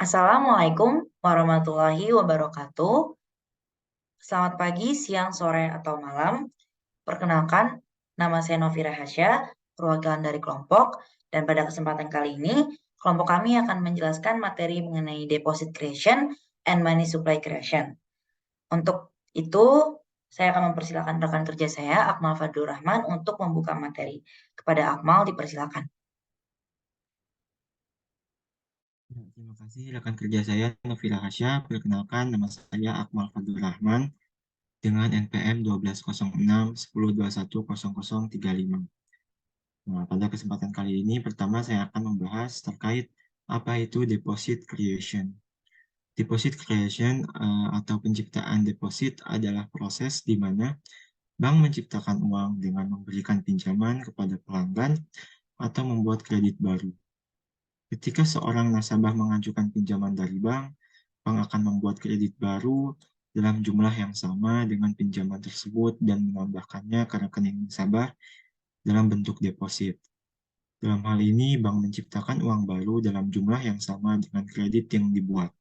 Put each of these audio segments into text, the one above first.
Assalamualaikum warahmatullahi wabarakatuh. Selamat pagi, siang, sore, atau malam. Perkenalkan, nama saya Novi Rahasya, perwakilan dari kelompok, dan pada kesempatan kali ini, kelompok kami akan menjelaskan materi mengenai deposit creation and money supply creation. Untuk itu, saya akan mempersilakan rekan kerja saya, Akmal Fadlur Rahman, untuk membuka materi. Kepada Akmal, dipersilakan. Terima kasih rekan kerja saya Novi Rahasya. Perkenalkan, nama saya Akmal Fadlur Rahman dengan NPM 120610210035. Nah, pada kesempatan kali ini pertama saya akan membahas terkait apa itu deposit creation. Deposit creation atau penciptaan deposit adalah proses di mana bank menciptakan uang dengan memberikan pinjaman kepada pelanggan atau membuat kredit baru. Ketika seorang nasabah mengajukan pinjaman dari bank akan membuat kredit baru dalam jumlah yang sama dengan pinjaman tersebut dan menambahkannya ke rekening nasabah dalam bentuk deposit. Dalam hal ini, bank menciptakan uang baru dalam jumlah yang sama dengan kredit yang dibuat.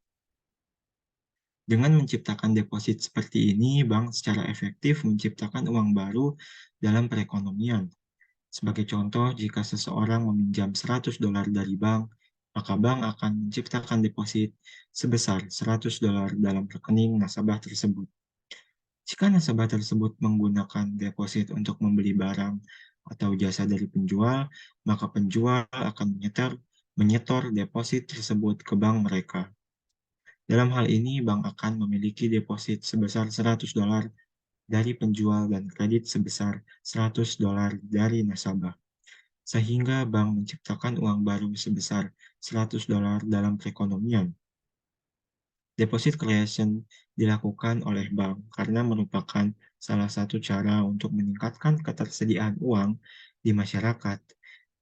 Dengan menciptakan deposit seperti ini, bank secara efektif menciptakan uang baru dalam perekonomian. Sebagai contoh, jika seseorang meminjam $100 dari bank, maka bank akan menciptakan deposit sebesar $100 dalam rekening nasabah tersebut. Jika nasabah tersebut menggunakan deposit untuk membeli barang atau jasa dari penjual, maka penjual akan menyetor deposit tersebut ke bank mereka. Dalam hal ini, bank akan memiliki deposit sebesar $100 dari penjual dan kredit sebesar $100 dari nasabah, sehingga bank menciptakan uang baru sebesar $100 dalam perekonomian. Deposit creation dilakukan oleh bank karena merupakan salah satu cara untuk meningkatkan ketersediaan uang di masyarakat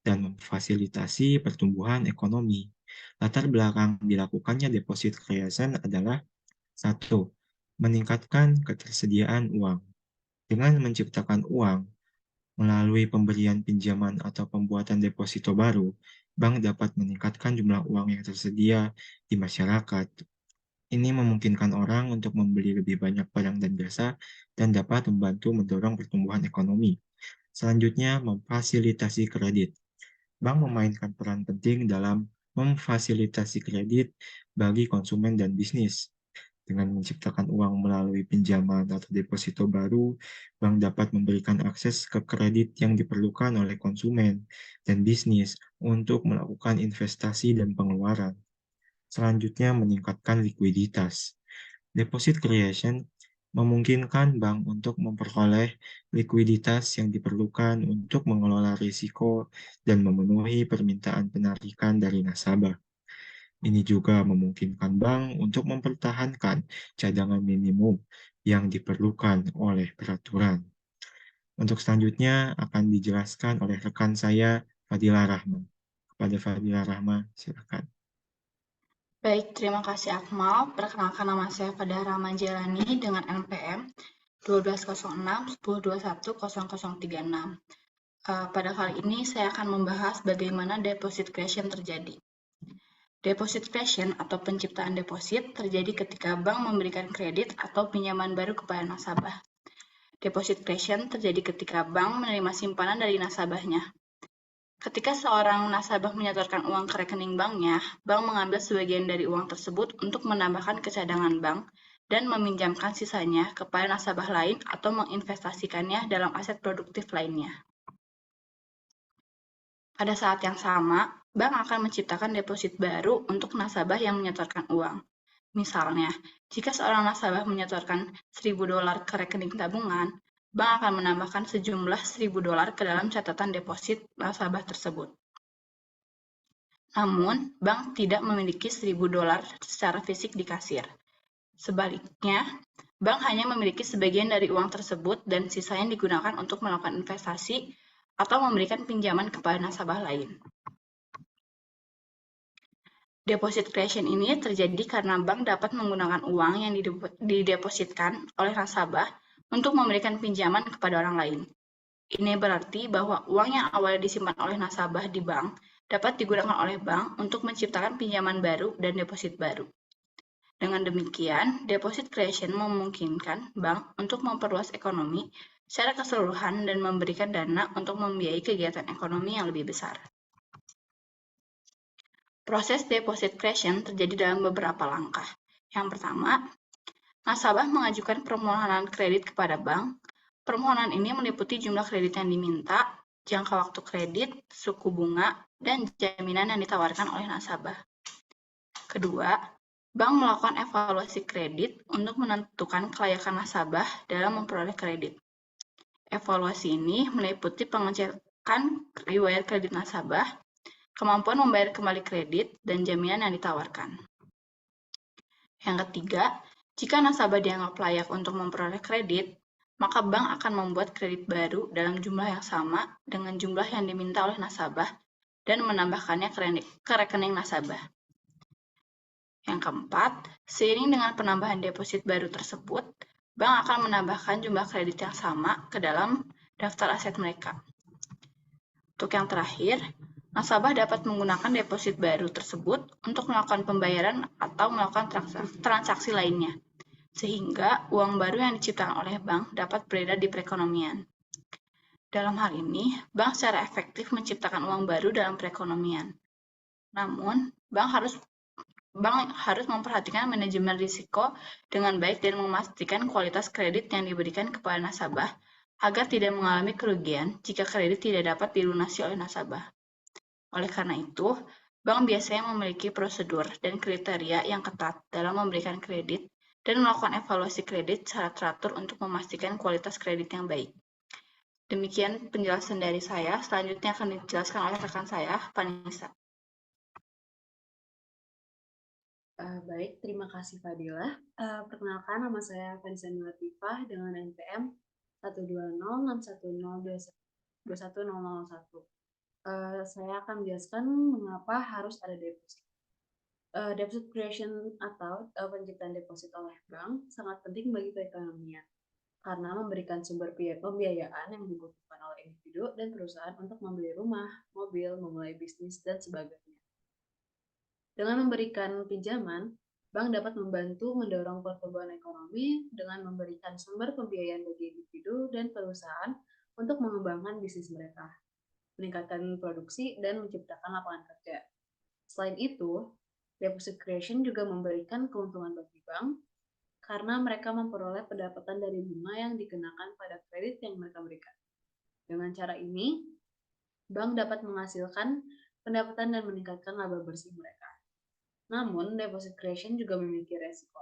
dan memfasilitasi pertumbuhan ekonomi. Latar belakang dilakukannya deposit creation adalah 1. Meningkatkan ketersediaan uang. Dengan menciptakan uang melalui pemberian pinjaman atau pembuatan deposito baru, bank dapat meningkatkan jumlah uang yang tersedia di masyarakat. Ini memungkinkan orang untuk membeli lebih banyak barang dan jasa dan dapat membantu mendorong pertumbuhan ekonomi. Selanjutnya, memfasilitasi kredit. Bank memainkan peran penting dalam memfasilitasi kredit bagi konsumen dan bisnis. Dengan menciptakan uang melalui pinjaman atau deposito baru, bank dapat memberikan akses ke kredit yang diperlukan oleh konsumen dan bisnis untuk melakukan investasi dan pengeluaran. Selanjutnya, meningkatkan likuiditas. Deposit creation memungkinkan bank untuk memperoleh likuiditas yang diperlukan untuk mengelola risiko dan memenuhi permintaan penarikan dari nasabah. Ini juga memungkinkan bank untuk mempertahankan cadangan minimum yang diperlukan oleh peraturan. Untuk selanjutnya akan dijelaskan oleh rekan saya, Fadila Rahma. Kepada Fadila Rahma, silakan. Baik, terima kasih Akmal. Perkenalkan nama saya Fadila Rahma Jelani dengan NPM 120610210036. Pada kali ini saya akan membahas bagaimana deposit creation terjadi. Deposit creation atau penciptaan deposit terjadi ketika bank memberikan kredit atau pinjaman baru kepada nasabah. Deposit creation terjadi ketika bank menerima simpanan dari nasabahnya. Ketika seorang nasabah menyetorkan uang ke rekening banknya, bank mengambil sebagian dari uang tersebut untuk menambahkan ke cadangan bank dan meminjamkan sisanya kepada nasabah lain atau menginvestasikannya dalam aset produktif lainnya. Pada saat yang sama, bank akan menciptakan deposit baru untuk nasabah yang menyetorkan uang. Misalnya, jika seorang nasabah menyetorkan $1.000 ke rekening tabungan, bank akan menambahkan sejumlah $1.000 ke dalam catatan deposit nasabah tersebut. Namun, bank tidak memiliki $1.000 secara fisik di kasir. Sebaliknya, bank hanya memiliki sebagian dari uang tersebut dan sisanya digunakan untuk melakukan investasi atau memberikan pinjaman kepada nasabah lain. Deposit creation ini terjadi karena bank dapat menggunakan uang yang didepositkan oleh nasabah untuk memberikan pinjaman kepada orang lain. Ini berarti bahwa uang yang awalnya disimpan oleh nasabah di bank dapat digunakan oleh bank untuk menciptakan pinjaman baru dan deposit baru. Dengan demikian, deposit creation memungkinkan bank untuk memperluas ekonomi secara keseluruhan dan memberikan dana untuk membiayai kegiatan ekonomi yang lebih besar. Proses deposit creation terjadi dalam beberapa langkah. Yang pertama, nasabah mengajukan permohonan kredit kepada bank. Permohonan ini meliputi jumlah kredit yang diminta, jangka waktu kredit, suku bunga, dan jaminan yang ditawarkan oleh nasabah. Kedua, bank melakukan evaluasi kredit untuk menentukan kelayakan nasabah dalam memperoleh kredit. Evaluasi ini meliputi pengecekan riwayat kredit nasabah, kemampuan membayar kembali kredit, dan jaminan yang ditawarkan. Yang ketiga, jika nasabah dianggap layak untuk memperoleh kredit, maka bank akan membuat kredit baru dalam jumlah yang sama dengan jumlah yang diminta oleh nasabah dan menambahkannya ke rekening nasabah. Yang keempat, seiring dengan penambahan deposit baru tersebut, bank akan menambahkan jumlah kredit yang sama ke dalam daftar aset mereka. Untuk yang terakhir, nasabah dapat menggunakan deposit baru tersebut untuk melakukan pembayaran atau melakukan transaksi lainnya, sehingga uang baru yang diciptakan oleh bank dapat beredar di perekonomian. Dalam hal ini, bank secara efektif menciptakan uang baru dalam perekonomian. Namun, bank harus memperhatikan manajemen risiko dengan baik dan memastikan kualitas kredit yang diberikan kepada nasabah agar tidak mengalami kerugian jika kredit tidak dapat dilunasi oleh nasabah. Oleh karena itu, bank biasanya memiliki prosedur dan kriteria yang ketat dalam memberikan kredit dan melakukan evaluasi kredit secara teratur untuk memastikan kualitas kredit yang baik. Demikian penjelasan dari saya. Selanjutnya akan dijelaskan oleh rekan saya, Vanessa. Baik, terima kasih Fadila. Perkenalkan, nama saya Vanessa Latifah dengan NPM 12061021001. Saya akan menjelaskan mengapa harus ada deposit. Deposit creation atau penciptaan deposit oleh bank sangat penting bagi perekonomian karena memberikan sumber pembiayaan yang dibutuhkan oleh individu dan perusahaan untuk membeli rumah, mobil, memulai bisnis, dan sebagainya. Dengan memberikan pinjaman, bank dapat membantu mendorong pertumbuhan ekonomi dengan memberikan sumber pembiayaan bagi individu dan perusahaan untuk mengembangkan bisnis mereka, meningkatkan produksi, dan menciptakan lapangan kerja. Selain itu, deposit creation juga memberikan keuntungan bagi bank karena mereka memperoleh pendapatan dari bunga yang dikenakan pada kredit yang mereka berikan. Dengan cara ini, bank dapat menghasilkan pendapatan dan meningkatkan laba bersih mereka. Namun, deposit creation juga memiliki resiko.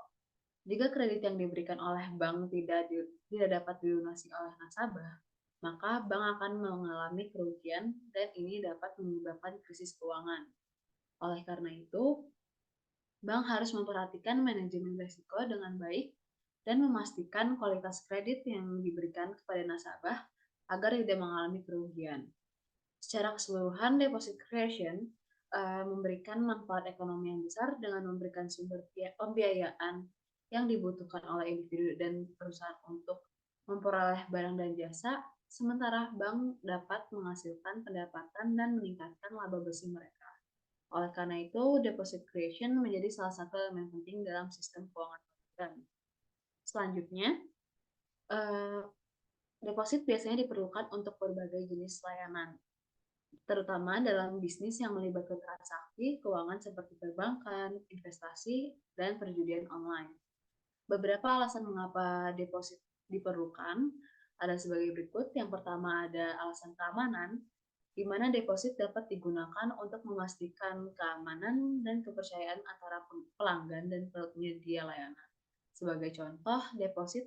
Jika kredit yang diberikan oleh bank tidak dapat dilunasi oleh nasabah, maka bank akan mengalami kerugian dan ini dapat menyebabkan krisis keuangan. Oleh karena itu, bank harus memperhatikan manajemen risiko dengan baik dan memastikan kualitas kredit yang diberikan kepada nasabah agar tidak mengalami kerugian. Secara keseluruhan, deposit creation memberikan manfaat ekonomi yang besar dengan memberikan sumber pembiayaan yang dibutuhkan oleh individu dan perusahaan untuk memperoleh barang dan jasa, sementara bank dapat menghasilkan pendapatan dan meningkatkan laba bersih mereka. Oleh karena itu, deposit creation menjadi salah satu elemen penting dalam sistem keuangan modern. Selanjutnya, deposit biasanya diperlukan untuk berbagai jenis layanan, terutama dalam bisnis yang melibatkan transaksi keuangan seperti perbankan, investasi, dan perjudian online. Beberapa alasan mengapa deposit diperlukan ada sebagai berikut. Yang pertama ada alasan keamanan, di mana deposit dapat digunakan untuk memastikan keamanan dan kepercayaan antara pelanggan dan penyedia layanan. Sebagai contoh, deposit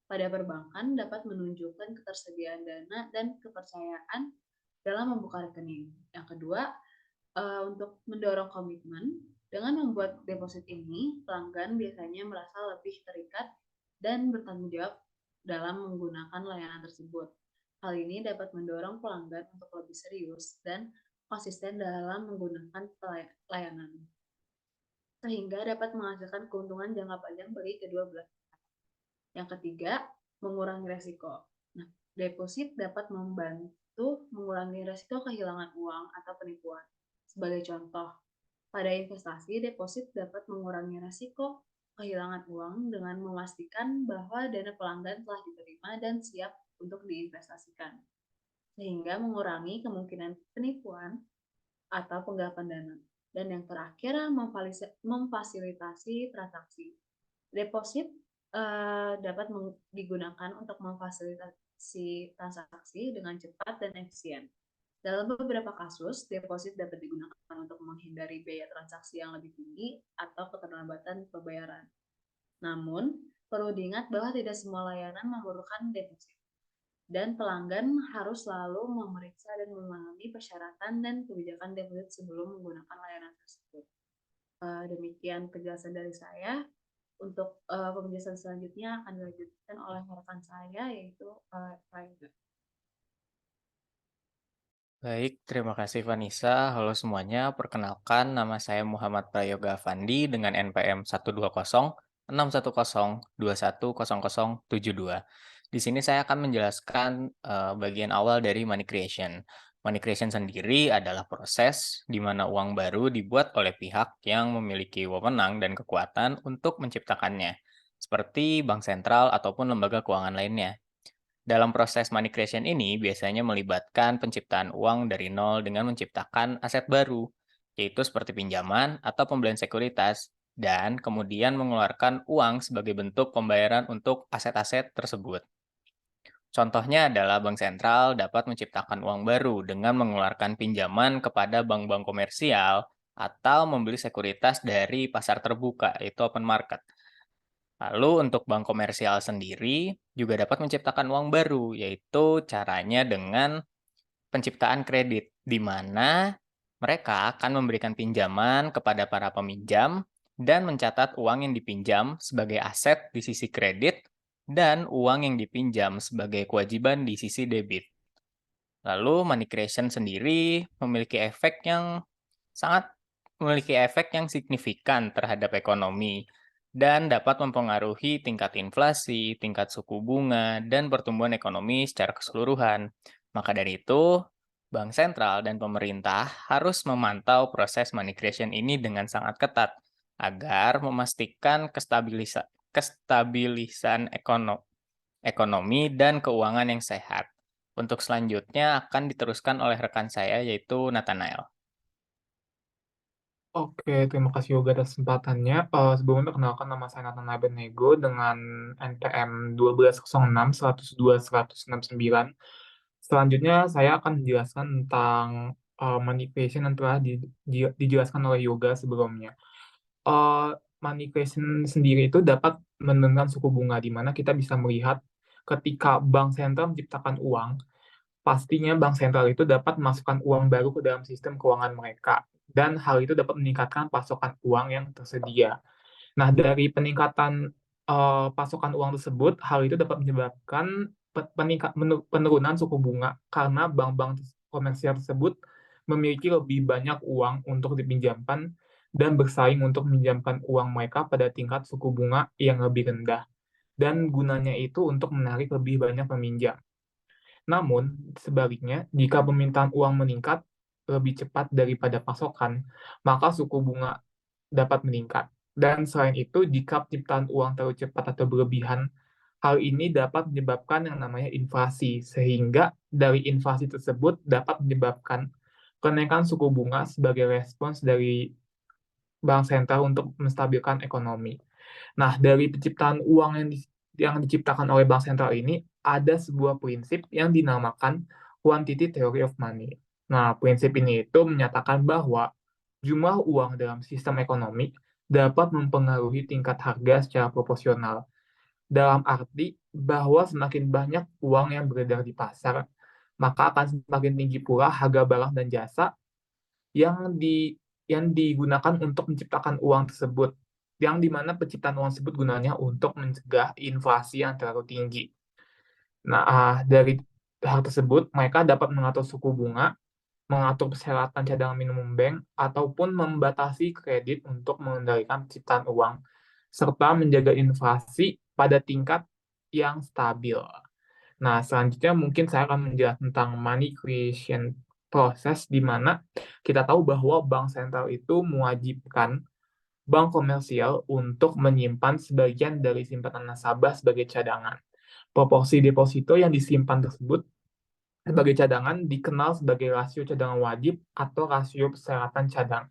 pada perbankan dapat menunjukkan ketersediaan dana dan kepercayaan dalam membuka rekening. Yang kedua, untuk mendorong komitmen, dengan membuat deposit ini, pelanggan biasanya merasa lebih terikat dan bertanggung jawab dalam menggunakan layanan tersebut. Hal ini dapat mendorong pelanggan untuk lebih serius dan konsisten dalam menggunakan layanan, sehingga dapat menghasilkan keuntungan jangka panjang bagi kedua belah pihak. Yang ketiga, mengurangi resiko. Deposit dapat membantu mengurangi resiko kehilangan uang atau penipuan. Sebagai contoh, pada investasi, deposit dapat mengurangi risiko kehilangan uang dengan memastikan bahwa dana pelanggan telah diterima dan siap untuk diinvestasikan, sehingga mengurangi kemungkinan penipuan atau penggelapan dana. Dan yang terakhir, memfasilitasi transaksi. Deposit dapat digunakan untuk memfasilitasi transaksi dengan cepat dan efisien. Dalam beberapa kasus, deposit dapat digunakan untuk menghindari biaya transaksi yang lebih tinggi atau keterlambatan pembayaran. Namun, perlu diingat bahwa tidak semua layanan memerlukan deposit, dan pelanggan harus selalu memeriksa dan memahami persyaratan dan kebijakan deposit sebelum menggunakan layanan tersebut. Demikian penjelasan dari saya. Untuk penjelasan selanjutnya akan dilanjutkan oleh rekan saya, yaitu Raida. Baik, terima kasih Vanessa. Halo semuanya, perkenalkan nama saya Muhammad Prayoga Afandi dengan NPM 1206110210072. Di sini saya akan menjelaskan bagian awal dari money creation. Money creation sendiri adalah proses di mana uang baru dibuat oleh pihak yang memiliki wewenang dan kekuatan untuk menciptakannya, seperti bank sentral ataupun lembaga keuangan lainnya. Dalam proses money creation ini biasanya melibatkan penciptaan uang dari nol dengan menciptakan aset baru, yaitu seperti pinjaman atau pembelian sekuritas, dan kemudian mengeluarkan uang sebagai bentuk pembayaran untuk aset-aset tersebut. Contohnya adalah bank sentral dapat menciptakan uang baru dengan mengeluarkan pinjaman kepada bank-bank komersial atau membeli sekuritas dari pasar terbuka, yaitu open market. Lalu untuk bank komersial sendiri juga dapat menciptakan uang baru, yaitu caranya dengan penciptaan kredit, di mana mereka akan memberikan pinjaman kepada para peminjam dan mencatat uang yang dipinjam sebagai aset di sisi kredit dan uang yang dipinjam sebagai kewajiban di sisi debit. Lalu money creation sendiri memiliki efek yang signifikan terhadap ekonomi dan dapat mempengaruhi tingkat inflasi, tingkat suku bunga, dan pertumbuhan ekonomi secara keseluruhan. Maka dari itu, bank sentral dan pemerintah harus memantau proses money creation ini dengan sangat ketat agar memastikan kestabilisan ekonomi dan keuangan yang sehat. Untuk selanjutnya akan diteruskan oleh rekan saya yaitu Nathanael. Oke, terima kasih Yoga atas kesempatannya. Sebelumnya perkenalkan nama saya Nathanael Benego dengan NPM 1206-102-169. Selanjutnya saya akan menjelaskan tentang money creation yang telah dijelaskan oleh Yoga sebelumnya. Money creation sendiri itu dapat menurunkan suku bunga, di mana kita bisa melihat ketika bank sentral menciptakan uang, pastinya bank sentral itu dapat memasukkan uang baru ke dalam sistem keuangan mereka, dan hal itu dapat meningkatkan pasokan uang yang tersedia. Nah, dari peningkatan pasokan uang tersebut, hal itu dapat menyebabkan penurunan suku bunga karena bank-bank komersial tersebut memiliki lebih banyak uang untuk dipinjamkan dan bersaing untuk meminjamkan uang mereka pada tingkat suku bunga yang lebih rendah. Dan gunanya itu untuk menarik lebih banyak peminjam. Namun, sebaliknya, jika permintaan uang meningkat lebih cepat daripada pasokan, maka suku bunga dapat meningkat. Dan selain itu, jika penciptaan uang terlalu cepat atau berlebihan, hal ini dapat menyebabkan yang namanya inflasi, sehingga dari inflasi tersebut dapat menyebabkan kenaikan suku bunga sebagai respons dari bank sentral untuk menstabilkan ekonomi. Nah, dari penciptaan uang yang diciptakan oleh bank sentral ini, ada sebuah prinsip yang dinamakan quantity theory of money. Nah, prinsip ini itu menyatakan bahwa jumlah uang dalam sistem ekonomi dapat mempengaruhi tingkat harga secara proporsional. Dalam arti bahwa semakin banyak uang yang beredar di pasar, maka akan semakin tinggi pula harga barang dan jasa yang digunakan untuk menciptakan uang tersebut, yang dimana penciptaan uang tersebut gunanya untuk mencegah inflasi yang terlalu tinggi. Nah, dari hal tersebut, mereka dapat mengatur suku bunga, mengatur persyaratan cadangan minimum bank, ataupun membatasi kredit untuk mengendalikan penciptaan uang, serta menjaga inflasi pada tingkat yang stabil. Nah, selanjutnya mungkin saya akan menjelaskan tentang money creation proses di mana kita tahu bahwa bank sentral itu mewajibkan bank komersial untuk menyimpan sebagian dari simpanan nasabah sebagai cadangan. Proporsi deposito yang disimpan tersebut sebagai cadangan dikenal sebagai rasio cadangan wajib atau rasio persyaratan cadangan.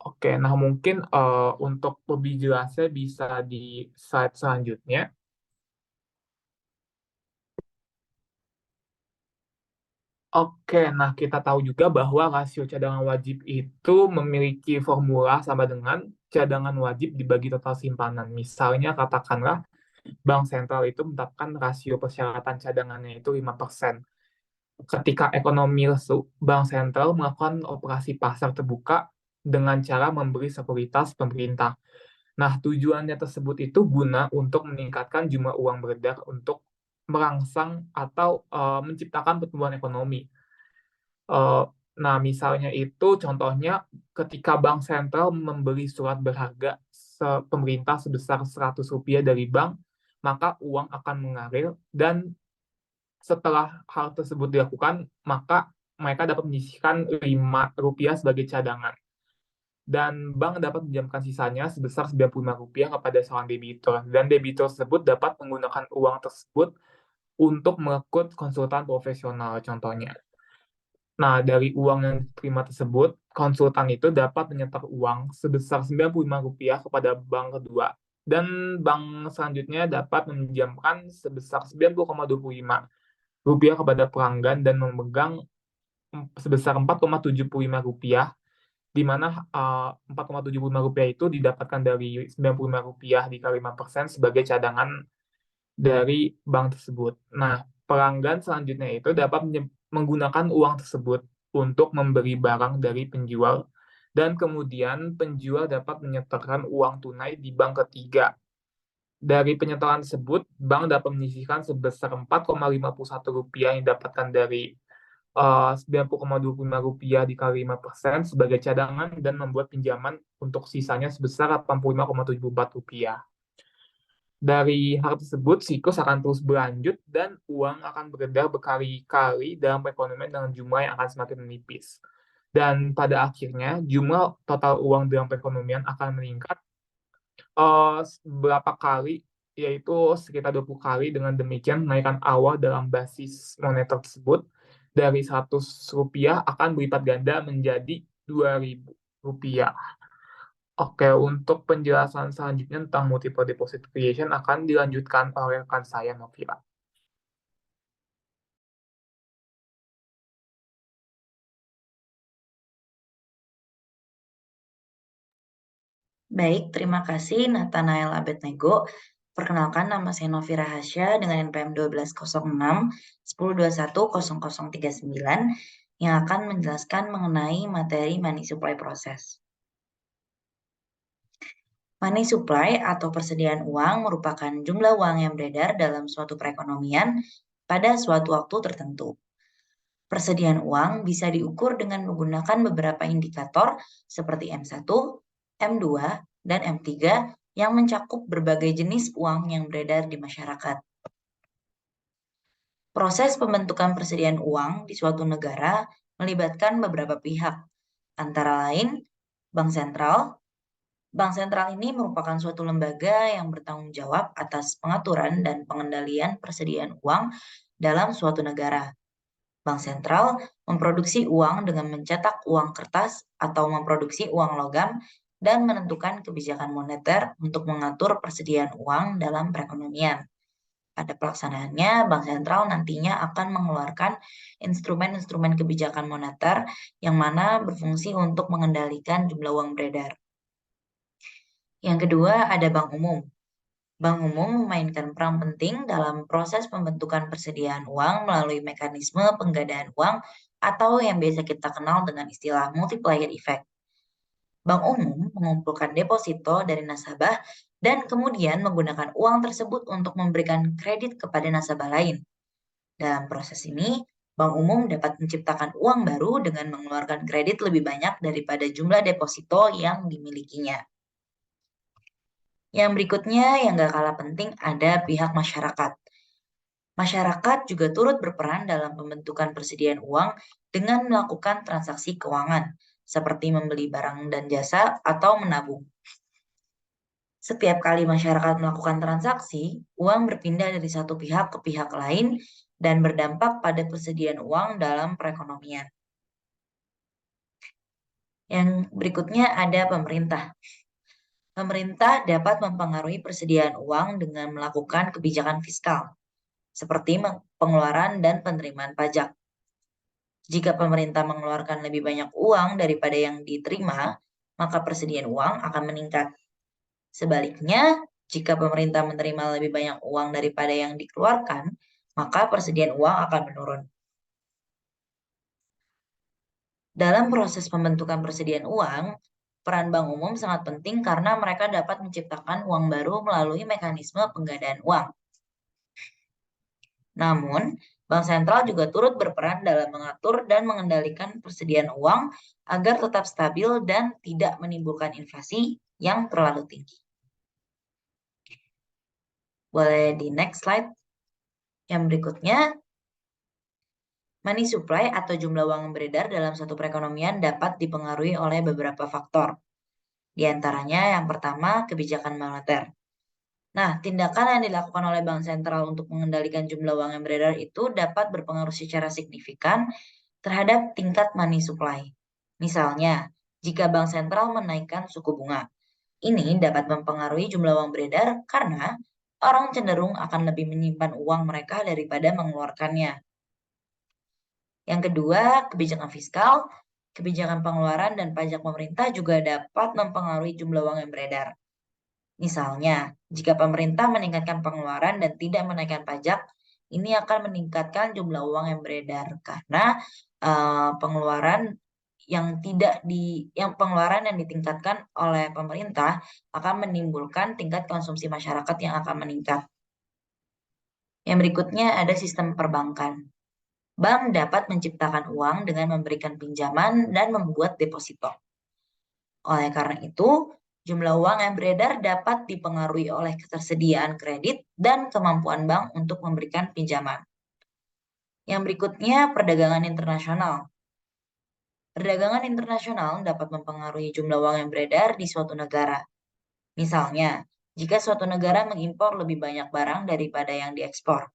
Oke, nah mungkin untuk lebih jelasnya bisa di slide selanjutnya. Oke, nah kita tahu juga bahwa rasio cadangan wajib itu memiliki formula sama dengan cadangan wajib dibagi total simpanan. Misalnya katakanlah bank sentral itu menetapkan rasio persyaratan cadangannya itu 5%. Ketika ekonomi lesu, bank sentral melakukan operasi pasar terbuka dengan cara memberi sekuritas pemerintah. Nah, tujuannya tersebut itu guna untuk meningkatkan jumlah uang beredar untuk merangsang atau menciptakan pertumbuhan ekonomi. Nah, misalnya itu contohnya ketika bank sentral membeli surat berharga pemerintah sebesar Rp100 dari bank, maka uang akan mengalir dan setelah hal tersebut dilakukan, maka mereka dapat menyisihkan Rp5 sebagai cadangan. Dan bank dapat menjamkan sisanya sebesar Rp95 kepada seorang debitur. Dan debitur tersebut dapat menggunakan uang tersebut untuk merekrut konsultan profesional contohnya. Nah, dari uang yang diterima tersebut, konsultan itu dapat menyetor uang sebesar Rp95 kepada bank kedua. Dan bank selanjutnya dapat meminjamkan sebesar Rp90,25 kepada pelanggan dan memegang sebesar Rp4,75, di mana Rp4,75 itu didapatkan dari Rp95 dikali 5% sebagai cadangan dari bank tersebut. Nah, pelanggan selanjutnya itu dapat menggunakan uang tersebut untuk memberi barang dari penjual, dan kemudian penjual dapat menyetorkan uang tunai di bank ketiga. Dari penyetoran tersebut, bank dapat menyisihkan sebesar Rp4,51 yang didapatkan dari Rp90,25 dikali 5% sebagai cadangan dan membuat pinjaman untuk sisanya sebesar Rp85,74. Dari hal tersebut, siklus akan terus berlanjut dan uang akan beredar berkali-kali dalam perekonomian dengan jumlah yang akan semakin menipis. Dan pada akhirnya, jumlah total uang dalam perekonomian akan meningkat berapa kali, yaitu sekitar 20 kali. Dengan demikian, kenaikan awal dalam basis moneter tersebut dari Rp100 akan berlipat ganda menjadi Rp2.000. Oke, untuk penjelasan selanjutnya tentang multiple deposit creation akan dilanjutkan oleh rekan saya, Novira. Baik, terima kasih Nathanael Abednego. Perkenalkan, nama saya Novira Hasya dengan NPM 1206 10210039 yang akan menjelaskan mengenai materi money supply process. Money supply atau persediaan uang merupakan jumlah uang yang beredar dalam suatu perekonomian pada suatu waktu tertentu. Persediaan uang bisa diukur dengan menggunakan beberapa indikator seperti M1, M2, dan M3 yang mencakup berbagai jenis uang yang beredar di masyarakat. Proses pembentukan persediaan uang di suatu negara melibatkan beberapa pihak, antara lain Bank Sentral. Bank Sentral ini merupakan suatu lembaga yang bertanggung jawab atas pengaturan dan pengendalian persediaan uang dalam suatu negara. Bank Sentral memproduksi uang dengan mencetak uang kertas atau memproduksi uang logam dan menentukan kebijakan moneter untuk mengatur persediaan uang dalam perekonomian. Pada pelaksanaannya, Bank Sentral nantinya akan mengeluarkan instrumen-instrumen kebijakan moneter yang mana berfungsi untuk mengendalikan jumlah uang beredar. Yang kedua, ada Bank Umum. Bank Umum memainkan peran penting dalam proses pembentukan persediaan uang melalui mekanisme penggadaan uang atau yang biasa kita kenal dengan istilah multiplier effect. Bank Umum mengumpulkan deposito dari nasabah dan kemudian menggunakan uang tersebut untuk memberikan kredit kepada nasabah lain. Dalam proses ini, Bank Umum dapat menciptakan uang baru dengan mengeluarkan kredit lebih banyak daripada jumlah deposito yang dimilikinya. Yang berikutnya yang gak kalah penting ada pihak masyarakat. Masyarakat juga turut berperan dalam pembentukan persediaan uang dengan melakukan transaksi keuangan, seperti membeli barang dan jasa atau menabung. Setiap kali masyarakat melakukan transaksi, uang berpindah dari satu pihak ke pihak lain dan berdampak pada persediaan uang dalam perekonomian. Yang berikutnya ada pemerintah. Pemerintah dapat mempengaruhi persediaan uang dengan melakukan kebijakan fiskal, seperti pengeluaran dan penerimaan pajak. Jika pemerintah mengeluarkan lebih banyak uang daripada yang diterima, maka persediaan uang akan meningkat. Sebaliknya, jika pemerintah menerima lebih banyak uang daripada yang dikeluarkan, maka persediaan uang akan menurun. Dalam proses pembentukan persediaan uang, peran bank umum sangat penting karena mereka dapat menciptakan uang baru melalui mekanisme penggandaan uang. Namun, bank sentral juga turut berperan dalam mengatur dan mengendalikan persediaan uang agar tetap stabil dan tidak menimbulkan inflasi yang terlalu tinggi. Boleh di next slide. Yang berikutnya, money supply atau jumlah uang yang beredar dalam satu perekonomian dapat dipengaruhi oleh beberapa faktor. Di antaranya yang pertama, kebijakan moneter. Nah, tindakan yang dilakukan oleh bank sentral untuk mengendalikan jumlah uang yang beredar itu dapat berpengaruh secara signifikan terhadap tingkat money supply. Misalnya, jika bank sentral menaikkan suku bunga, ini dapat mempengaruhi jumlah uang beredar karena orang cenderung akan lebih menyimpan uang mereka daripada mengeluarkannya. Yang kedua, kebijakan fiskal, kebijakan pengeluaran dan pajak pemerintah juga dapat mempengaruhi jumlah uang yang beredar. Misalnya, jika pemerintah meningkatkan pengeluaran dan tidak menaikkan pajak, ini akan meningkatkan jumlah uang yang beredar karena pengeluaran yang ditingkatkan oleh pemerintah akan menimbulkan tingkat konsumsi masyarakat yang akan meningkat. Yang berikutnya ada sistem perbankan. Bank dapat menciptakan uang dengan memberikan pinjaman dan membuat deposito. Oleh karena itu, jumlah uang yang beredar dapat dipengaruhi oleh ketersediaan kredit dan kemampuan bank untuk memberikan pinjaman. Yang berikutnya, perdagangan internasional. Perdagangan internasional dapat mempengaruhi jumlah uang yang beredar di suatu negara. Misalnya, jika suatu negara mengimpor lebih banyak barang daripada yang diekspor.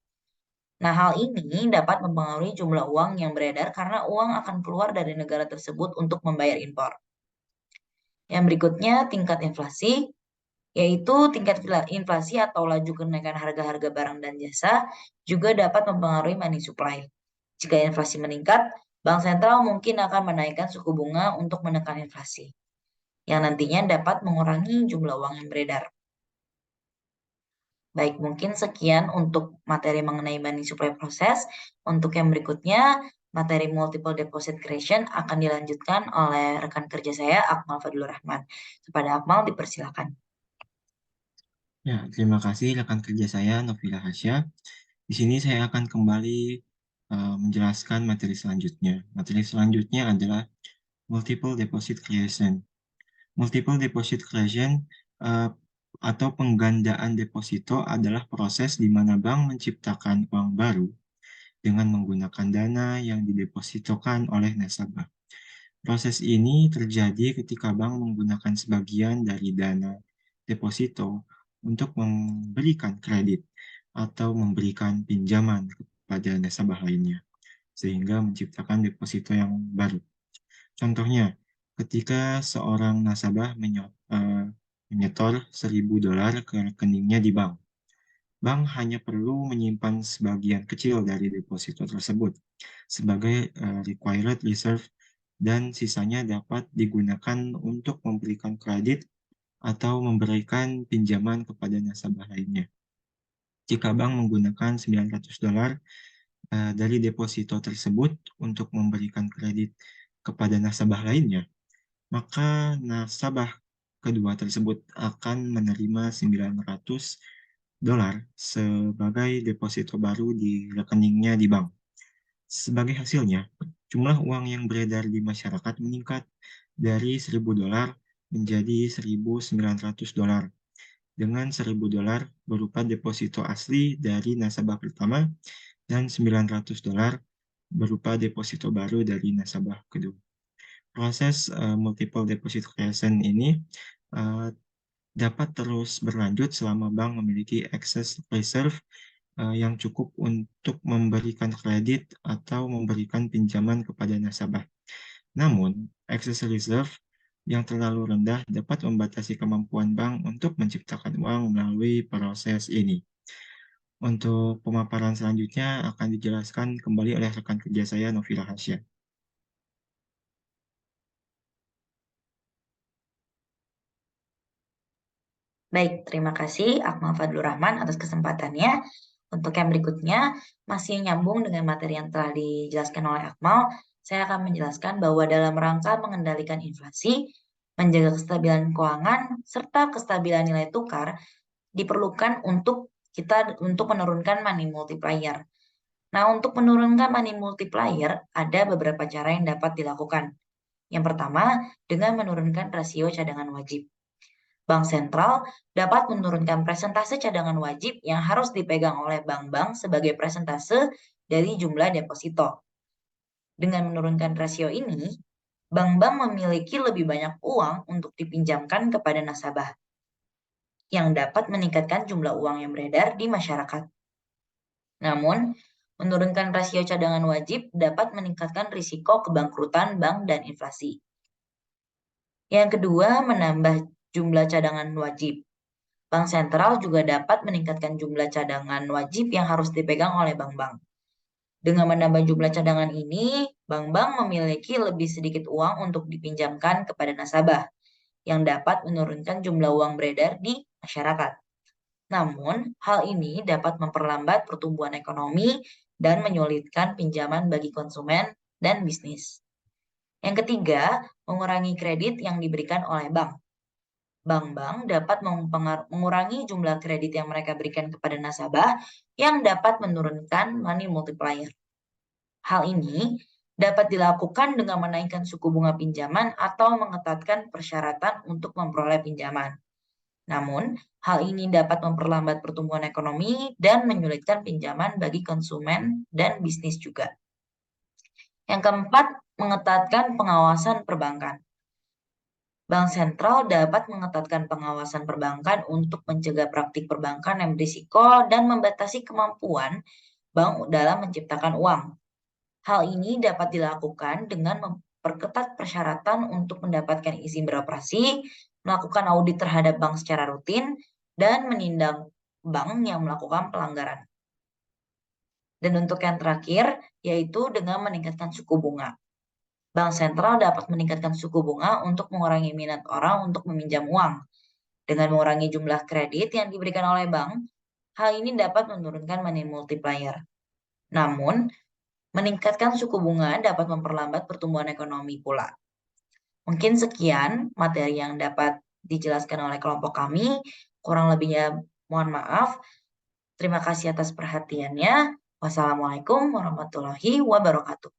Nah, hal ini dapat mempengaruhi jumlah uang yang beredar karena uang akan keluar dari negara tersebut untuk membayar impor. Yang berikutnya, tingkat inflasi, yaitu tingkat inflasi atau laju kenaikan harga-harga barang dan jasa juga dapat mempengaruhi money supply. Jika inflasi meningkat, bank sentral mungkin akan menaikkan suku bunga untuk menekan inflasi, yang nantinya dapat mengurangi jumlah uang yang beredar. Baik, mungkin sekian untuk materi mengenai money supply proses. Untuk yang berikutnya, materi multiple deposit creation akan dilanjutkan oleh rekan kerja saya, Akmal Fadlur Rahman. Kepada Akmal, dipersilakan. Ya, terima kasih rekan kerja saya, Novila Hasya. Di sini saya akan kembali menjelaskan materi selanjutnya. Materi selanjutnya adalah multiple deposit creation. Multiple deposit creation atau penggandaan deposito adalah proses di mana bank menciptakan uang baru dengan menggunakan dana yang didepositokan oleh nasabah. Proses ini terjadi ketika bank menggunakan sebagian dari dana deposito untuk memberikan kredit atau memberikan pinjaman kepada nasabah lainnya, sehingga menciptakan deposito yang baru. Contohnya, ketika seorang nasabah menyetor $1.000 ke rekeningnya di bank, bank hanya perlu menyimpan sebagian kecil dari deposito tersebut sebagai required reserve dan sisanya dapat digunakan untuk memberikan kredit atau memberikan pinjaman kepada nasabah lainnya. Jika bank menggunakan $900 dari deposito tersebut untuk memberikan kredit kepada nasabah lainnya, maka nasabah kedua tersebut akan menerima $900 sebagai deposito baru di rekeningnya di bank. Sebagai hasilnya, jumlah uang yang beredar di masyarakat meningkat dari $1.000 menjadi $1.900 dengan $1.000 berupa deposito asli dari nasabah pertama dan $900 berupa deposito baru dari nasabah kedua. Proses multiple deposit creation ini dapat terus berlanjut selama bank memiliki excess reserve yang cukup untuk memberikan kredit atau memberikan pinjaman kepada nasabah. Namun, excess reserve yang terlalu rendah dapat membatasi kemampuan bank untuk menciptakan uang melalui proses ini. Untuk pemaparan selanjutnya akan dijelaskan kembali oleh rekan kerja saya, Novi Rahasya. Baik, terima kasih Akmal Fadlur Rahman atas kesempatannya. Untuk yang berikutnya, masih nyambung dengan materi yang telah dijelaskan oleh Akmal, saya akan menjelaskan bahwa dalam rangka mengendalikan inflasi, menjaga kestabilan keuangan, serta kestabilan nilai tukar, diperlukan untuk menurunkan money multiplier. Nah, untuk menurunkan money multiplier, ada beberapa cara yang dapat dilakukan. Yang pertama, dengan menurunkan rasio cadangan wajib. Bank sentral dapat menurunkan persentase cadangan wajib yang harus dipegang oleh bank-bank sebagai persentase dari jumlah deposito. Dengan menurunkan rasio ini, bank-bank memiliki lebih banyak uang untuk dipinjamkan kepada nasabah, yang dapat meningkatkan jumlah uang yang beredar di masyarakat. Namun, menurunkan rasio cadangan wajib dapat meningkatkan risiko kebangkrutan bank dan inflasi. Yang kedua, menambah jumlah cadangan wajib. Bank sentral juga dapat meningkatkan jumlah cadangan wajib yang harus dipegang oleh bank-bank. Dengan menambah jumlah cadangan ini, bank-bank memiliki lebih sedikit uang untuk dipinjamkan kepada nasabah, yang dapat menurunkan jumlah uang beredar di masyarakat. Namun, hal ini dapat memperlambat pertumbuhan ekonomi dan menyulitkan pinjaman bagi konsumen dan bisnis. Yang ketiga, mengurangi kredit yang diberikan oleh bank. Bank-bank dapat mengurangi jumlah kredit yang mereka berikan kepada nasabah yang dapat menurunkan money multiplier. Hal ini dapat dilakukan dengan menaikkan suku bunga pinjaman atau mengetatkan persyaratan untuk memperoleh pinjaman. Namun, hal ini dapat memperlambat pertumbuhan ekonomi dan menyulitkan pinjaman bagi konsumen dan bisnis juga. Yang keempat, mengetatkan pengawasan perbankan. Bank sentral dapat mengetatkan pengawasan perbankan untuk mencegah praktik perbankan yang berisiko dan membatasi kemampuan bank dalam menciptakan uang. Hal ini dapat dilakukan dengan memperketat persyaratan untuk mendapatkan izin beroperasi, melakukan audit terhadap bank secara rutin, dan menindak bank yang melakukan pelanggaran. Dan untuk yang terakhir, yaitu dengan meningkatkan suku bunga. Bank sentral dapat meningkatkan suku bunga untuk mengurangi minat orang untuk meminjam uang. Dengan mengurangi jumlah kredit yang diberikan oleh bank, hal ini dapat menurunkan money multiplier. Namun, meningkatkan suku bunga dapat memperlambat pertumbuhan ekonomi pula. Mungkin sekian materi yang dapat dijelaskan oleh kelompok kami. Kurang lebihnya mohon maaf. Terima kasih atas perhatiannya. Wassalamualaikum warahmatullahi wabarakatuh.